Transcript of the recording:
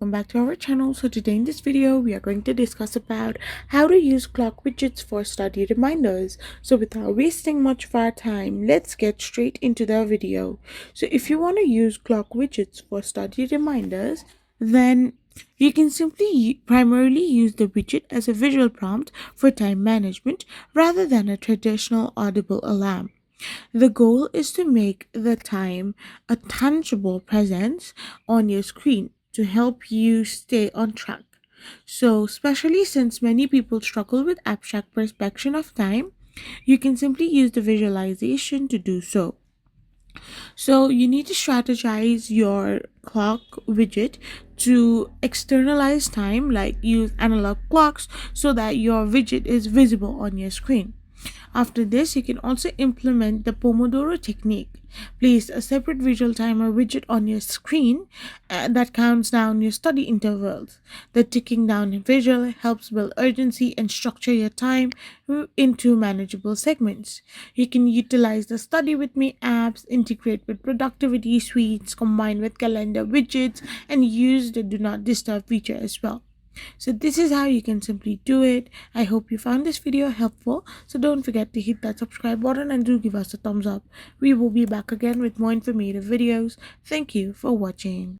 Welcome back to our channel. So today in this video we are going to discuss about how to use clock widgets for study reminders. So without wasting much of our time, let's get straight into the video. So if you want to use clock widgets for study reminders, then you can simply primarily use the widget as a visual prompt for time management rather than a traditional audible alarm. The goal is to make the time a tangible presence on your screen to help you stay on track. So, especially since many people struggle with abstract perception of time, you can simply use the visualization to do so. So, you need to strategize your clock widget to externalize time, like use analog clocks, so that your widget is visible on your screen. After this, you can also implement the Pomodoro technique. Place a separate visual timer widget on your screen that counts down your study intervals. The ticking down visual helps build urgency and structure your time into manageable segments. You can utilize the Study With Me apps, integrate with productivity suites, combine with calendar widgets, and use the Do Not Disturb feature as well. So this is how you can simply do it. I hope you found this video helpful. So don't forget to hit that subscribe button and do give us a thumbs up. We will be back again with more informative videos. Thank you for watching.